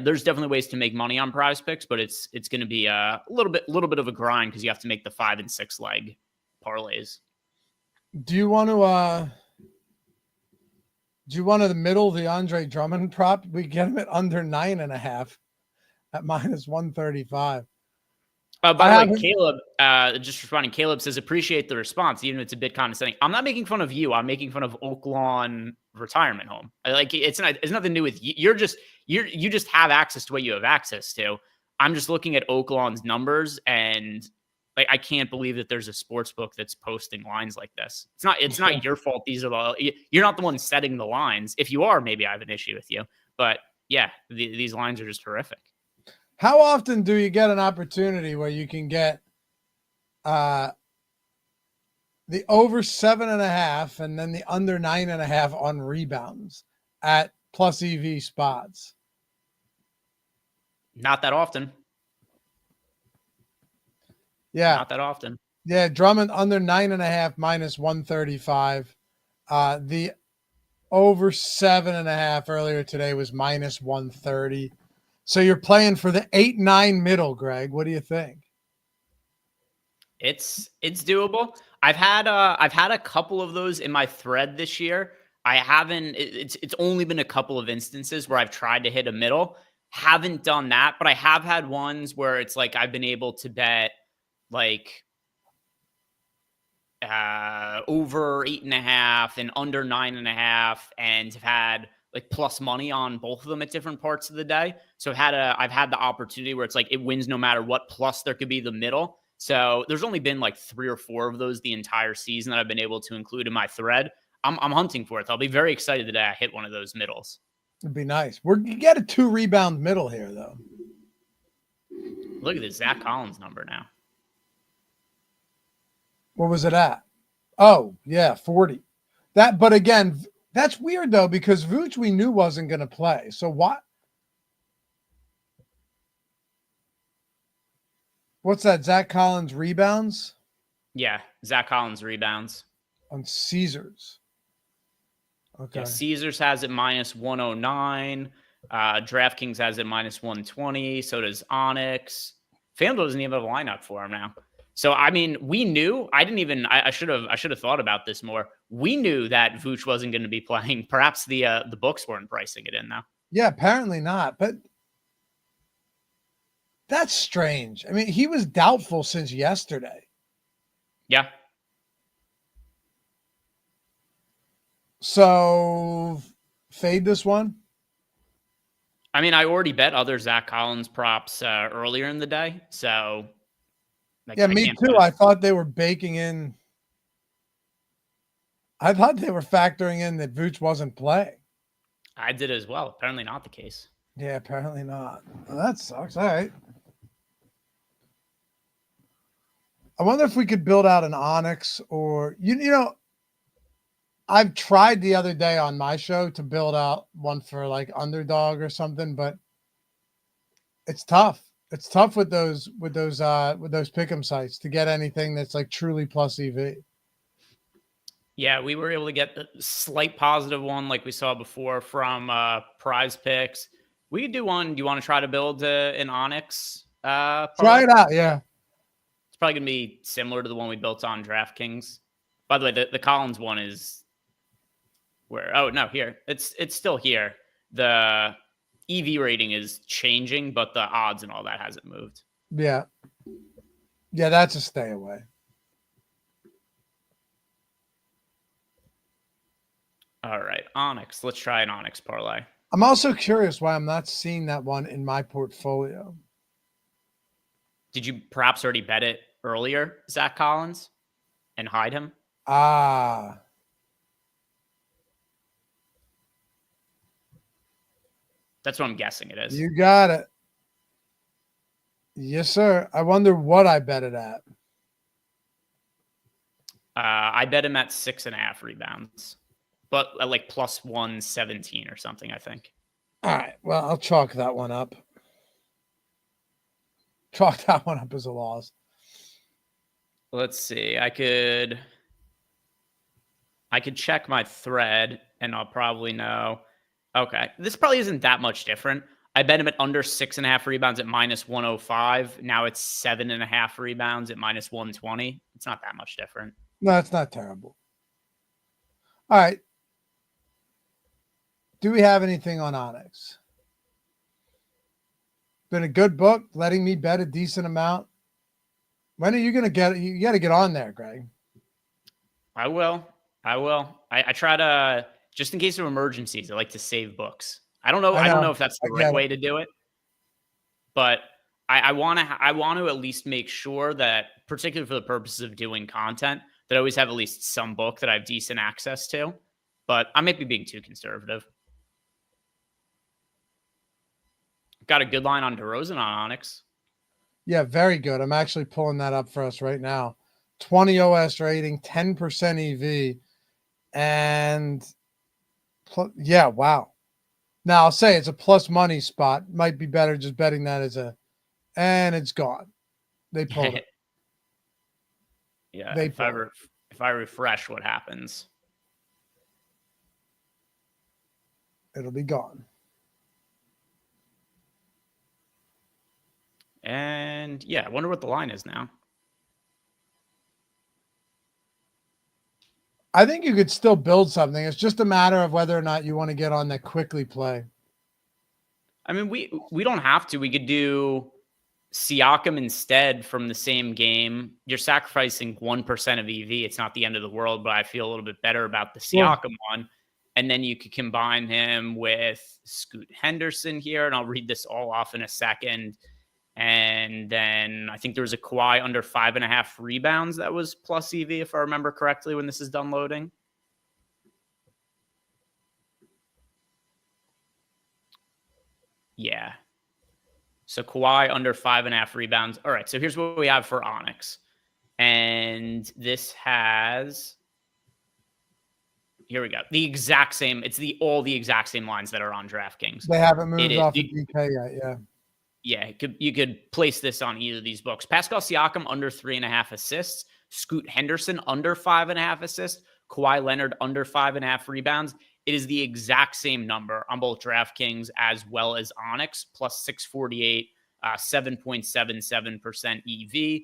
there's definitely ways to make money on prize picks, but it's going to be a little bit of a grind because you have to make the 5 and 6 leg parlays. Do you want to the middle, the Andre Drummond prop? We get him at under 9.5 at minus 135. By the way, Caleb, just responding, Caleb says, appreciate the response, even if it's a bit condescending. I'm not making fun of you. I'm making fun of Oak Lawn Retirement Home. Like it's nothing to do with you. You just have access to what you have access to. I'm just looking at Oak Lawn's numbers, and like I can't believe that there's a sports book that's posting lines like this. It's not your fault. You're not the one setting the lines. If you are, maybe I have an issue with you. But yeah, these lines are just horrific. How often do you get an opportunity where you can get the over 7.5 and then the under 9.5 on rebounds at plus EV spots? Not that often. Yeah. Not that often. Yeah. Drummond under 9.5 minus 135. The over 7.5 earlier today was minus 130. So you're playing for the 8-9 middle, Greg. What do you think? It's doable. I've had a couple of those in my thread this year. I haven't. It's only been a couple of instances where I've tried to hit a middle. Haven't done that, but I have had ones where it's like I've been able to bet like over 8.5 and under 9.5, and have had like plus money on both of them at different parts of the day. So I've had the opportunity where it's like it wins no matter what, plus there could be the middle. So there's only been like 3 or 4 of those the entire season that I've been able to include in my thread. I'm hunting for it. I'll be very excited the day I hit one of those middles. It'd be nice. You get a 2 rebound middle here though. Look at this Zach Collins number now. What was it at? Oh yeah, 40. But again, that's weird though, because Vooch we knew wasn't going to play. So what? What's that? Zach Collins rebounds? Yeah, Zach Collins rebounds. On Caesars. Okay. Yeah, Caesars has it minus 109. DraftKings has it minus 120. So does Onyx. FanDuel doesn't even have a lineup for him now. So, I mean, we knew. I should have thought about this more. We knew that Vooch wasn't going to be playing. Perhaps the books weren't pricing it in now. Yeah, apparently not. But that's strange. I mean, he was doubtful since yesterday. Yeah. So, fade this one? I mean, I already bet other Zach Collins props earlier in the day. So, yeah, me too. I thought they were baking in. I thought they were factoring in that Vooch wasn't playing. I did as well. Apparently not the case. Yeah, apparently not. Well, that sucks. All right. I wonder if we could build out an Onyx or, you know, I've tried the other day on my show to build out one for like underdog or something, but it's tough. It's tough with those pick'em sites to get anything that's like truly plus EV. Yeah, we were able to get a slight positive one like we saw before from PrizePicks. We could do one. Do you want to try to build an Onyx Try parlay? it out. Yeah. It's probably going to be similar to the one we built on DraftKings. By the way, the Collins one is where? Oh, no, here. It's still here. The EV rating is changing, but the odds and all that hasn't moved. Yeah. Yeah, that's a stay away. All right, Onyx. Let's try an Onyx parlay. I'm also curious why I'm not seeing that one in my portfolio. Did you perhaps already bet it earlier, Zach Collins, and hide him? Ah. That's what I'm guessing it is. You got it. Yes, sir. I wonder what I bet it at. I bet him at 6.5 rebounds, but at like plus 117 or something, I think. All right. Well, I'll chalk that one up. Chalk that one up as a loss. Let's see. I could check my thread and I'll probably know. Okay. This probably isn't that much different. I bet him at under 6.5 rebounds at minus 105. Now it's 7.5 rebounds at minus 120. It's not that much different. No, it's not terrible. All right. Do we have anything on Onyx? Been a good book, letting me bet a decent amount. When are you going to get it? You got to get on there, Greg. I will. I try to, just in case of emergencies, I like to save books. I don't know if that's the right way to do it, but I want to at least make sure that, particularly for the purposes of doing content, that I always have at least some book that I have decent access to. But I might be being too conservative. Got a good line on DeRozan on Onyx. Yeah, very good. I'm actually pulling that up for us right now. 20 OS rating, 10% EV, and yeah, wow. Now I'll say it's a plus money spot. Might be better just betting that as a, and it's gone. They pulled it. Yeah, if I refresh, what happens? It'll be gone. And yeah, I wonder what the line is now. I think you could still build something. It's just a matter of whether or not you want to get on that quickly play. I mean, we don't have to. We could do Siakam instead from the same game. You're sacrificing 1% of EV. It's not the end of the world, but I feel a little bit better about the Siakam one. And then you could combine him with Scoot Henderson here, and I'll read this all off in a second. And then I think there was a Kawhi under 5.5 rebounds that was plus EV, if I remember correctly, when this is done loading. Yeah. So Kawhi under 5.5 rebounds. All right. So here's what we have for Onyx. And this has, here we go. The exact same. It's all the exact same lines that are on DraftKings. They haven't moved off of DK yet. Yeah. Yeah, you could place this on either of these books. Pascal Siakam under 3.5 assists. Scoot Henderson under 5.5 assists. Kawhi Leonard under 5.5 rebounds. It is the exact same number on both DraftKings as well as Onyx, plus 648, 7.77% EV.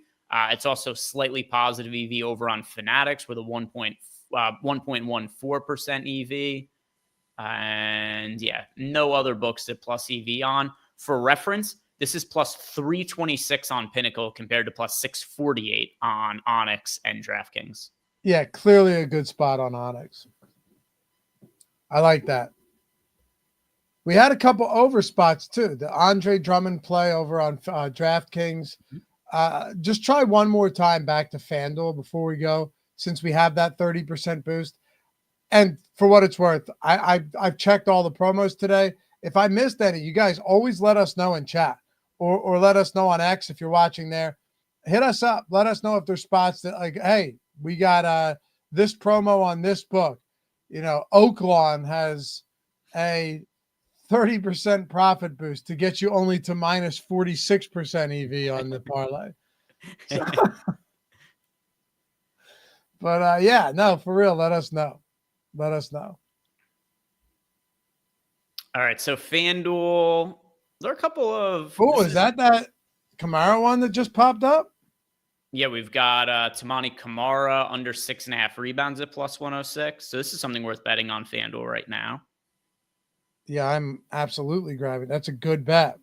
It's also slightly positive EV over on Fanatics with a 1.14% EV. And yeah, no other books at plus EV on. For reference, this is plus 326 on Pinnacle compared to plus 648 on Onyx and DraftKings. Yeah, clearly a good spot on Onyx. I like that. We had a couple over spots too. The Andre Drummond play over on DraftKings. Just try one more time back to FanDuel before we go, since we have that 30% boost. And for what it's worth, I've checked all the promos today. If I missed any, you guys always let us know in chat or let us know on X if you're watching there. Hit us up. Let us know if there's spots that like, hey, we got this promo on this book. You know, Oaklawn has a 30% profit boost to get you only to minus 46% EV on the parlay. So, But yeah, no, for real. Let us know. Let us know. All right, so FanDuel, there are a couple of. Oh, is that Kamara one that just popped up? Yeah, we've got Tamani Kamara under 6.5 rebounds at plus 106. So this is something worth betting on FanDuel right now. Yeah, I'm absolutely grabbing. That's a good bet.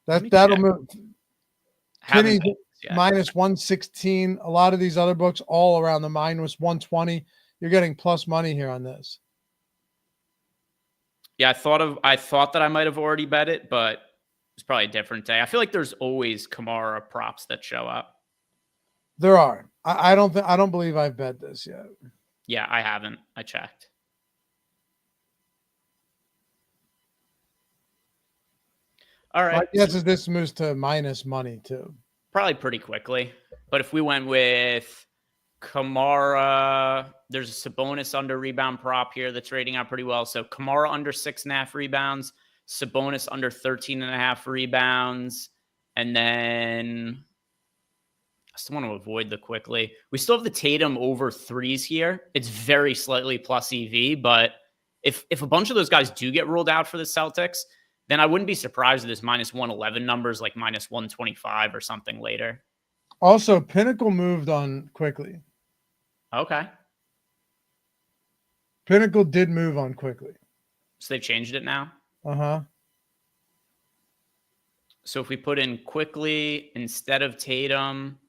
That'll check. move. Kenny minus 116. A lot of these other books all around the minus 120. You're getting plus money here on this. Yeah, I thought that I might have already bet it, but it's probably a different day. I feel like there's always Kamara props that show up. There are. I don't believe I've bet this yet. Yeah, I haven't. I checked. All right. My guess is this moves to minus money too. Probably pretty quickly. But if we went with Kamara, there's a Sabonis under rebound prop here that's rating out pretty well. So Kamara under 6.5 rebounds, Sabonis under 13.5 rebounds, and then I still want to avoid the quickly. We still have the Tatum over threes here. It's very slightly plus EV, but if a bunch of those guys do get ruled out for the Celtics, then I wouldn't be surprised if this minus 111 numbers like minus 125 or something later. Also, Pinnacle moved on quickly. Okay. Pinnacle did move on quickly. So they've changed it now? Uh-huh. So if we put in quickly instead of Tatum,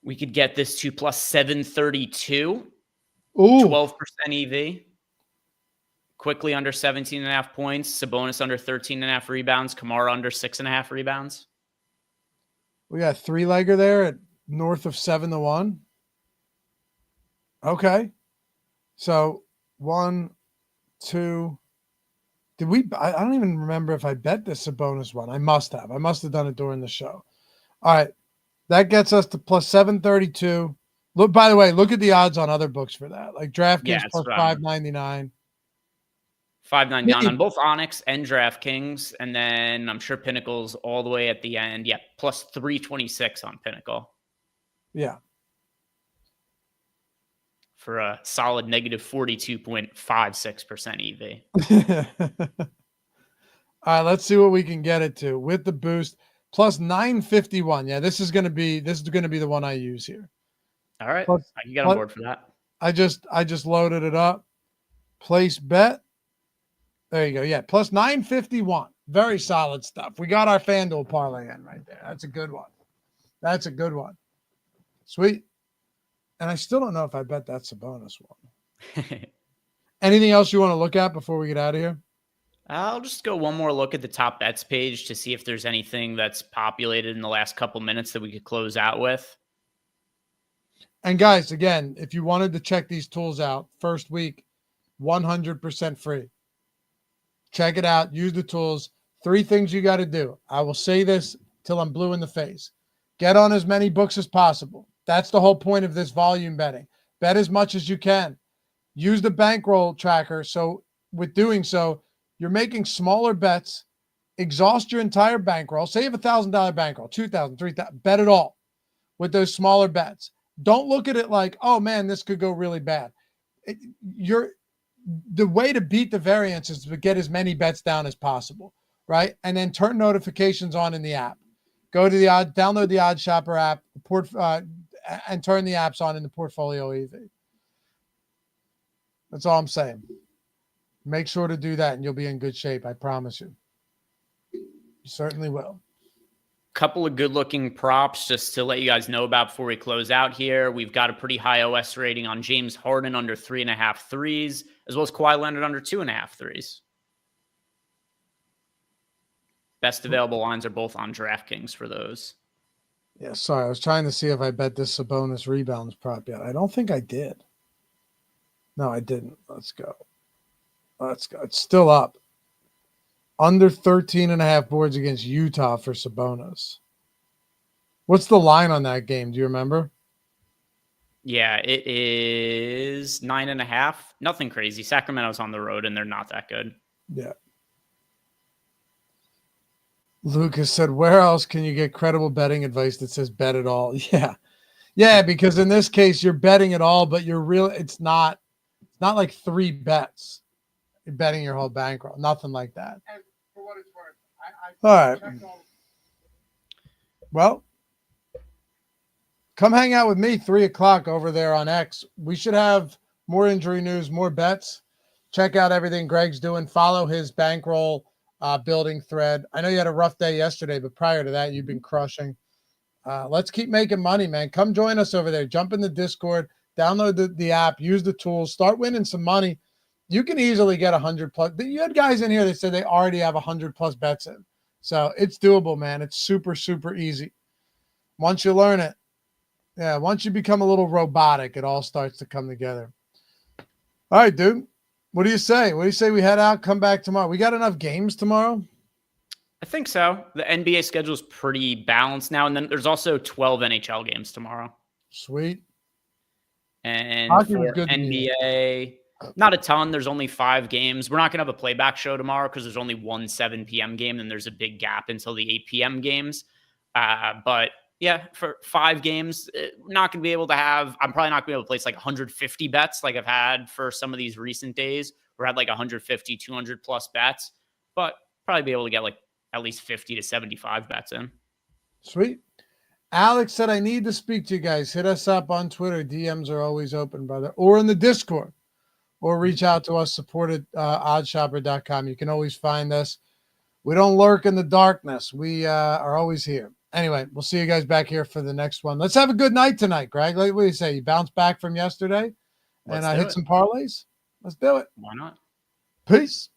we could get this to plus 732. Ooh. 12% EV. Quickly under 17.5 points. Sabonis under 13.5 rebounds. Kamara under 6.5 rebounds. We got 3-legger there at north of 7-1. Okay. So 1, 2. Did we? I don't even remember if I bet this Sabonis one. I must have. I must have done it during the show. All right. That gets us to plus 732. Look, by the way, look at the odds on other books for that. Like DraftKings plus 599. 599 on both Onyx and DraftKings. And then I'm sure Pinnacle's all the way at the end. Yeah, plus 326 on Pinnacle. Yeah. For a solid negative 42.56% EV. All right, let's see what we can get it to with the boost. Plus 951. Yeah, this is gonna be the one I use here. All right. I can get on board for that. I just loaded it up. Place bet. There you go. Yeah, plus 951. Very solid stuff. We got our FanDuel parlay in right there. That's a good one. That's a good one. Sweet. And I still don't know if I bet that's a bonus one. Anything else you want to look at before we get out of here? I'll just go one more look at the top bets page to see if there's anything that's populated in the last couple minutes that we could close out with. And guys, again, if you wanted to check these tools out, first week, 100% free. Check it out. Use the tools. 3 things you got to do. I will say this till I'm blue in the face. Get on as many books as possible. That's the whole point of this volume betting. Bet as much as you can. Use the bankroll tracker. So with doing so, you're making smaller bets. Exhaust your entire bankroll. Say you have $1,000 bankroll, $2,000, $3,000. Bet it all with those smaller bets. Don't look at it like, oh man, this could go really bad. The way to beat the variance is to get as many bets down as possible, right? And then turn notifications on in the app. Go to download the OddsShopper app, and turn the apps on in the PortfolioEV. That's all I'm saying. Make sure to do that, and you'll be in good shape. I promise you. You certainly will. Couple of good-looking props just to let you guys know about before we close out here. We've got a pretty high OS rating on James Harden under 3.5 threes, as well as Kawhi Leonard under 2.5 threes. Best available lines are both on DraftKings for those. Yeah, sorry. I was trying to see if I bet this Sabonis rebounds prop yet. I don't think I did. No, I didn't. Let's go. It's still up. Under 13.5 boards against Utah for Sabonis. What's the line on that game? Do you remember? Yeah, it is 9.5. Nothing crazy. Sacramento's on the road, and they're not that good. Yeah. Lucas said, where else can you get credible betting advice that says bet it all? Yeah. Yeah, because in this case, you're betting it all, but it's not like 3 bets. You're betting your whole bankroll. Nothing like that. And for what it's worth, all right. Well, come hang out with me 3:00 over there on X. We should have more injury news, more bets. Check out everything Greg's doing. Follow his bankroll building thread. I know you had a rough day yesterday, but prior to that, you've been crushing. Let's keep making money, man. Come join us over there. Jump in the Discord, download the app, use the tools, start winning some money. You can easily get 100 plus. You had guys in here that said they already have 100 plus bets in. So it's doable, man. It's super, super easy. Once you learn it, yeah, once you become a little robotic, it all starts to come together. All right, dude. What do you say? What do you say we head out, come back tomorrow? We got enough games tomorrow? I think so. The NBA schedule is pretty balanced now. And then there's also 12 NHL games tomorrow. Sweet. And Hockey for was good NBA, not a ton. There's only 5 games. We're not going to have a playback show tomorrow because there's only one 7 p.m. game. And there's a big gap until the 8 p.m. games. But yeah, for 5 games, not going to be able to have, I'm probably not going to be able to place like 150 bets like I've had for some of these recent days where I had like 150, 200 plus bets, but probably be able to get like at least 50 to 75 bets in. Sweet. Alex said, I need to speak to you guys. Hit us up on Twitter. DMs are always open, brother. Or in the Discord. Or reach out to us, support at OddsShopper.com. You can always find us. We don't lurk in the darkness. We are always here. Anyway, we'll see you guys back here for the next one. Let's have a good night tonight, Greg. What do you say? You bounce back from yesterday and I hit some parlays? Let's do it. Why not? Peace.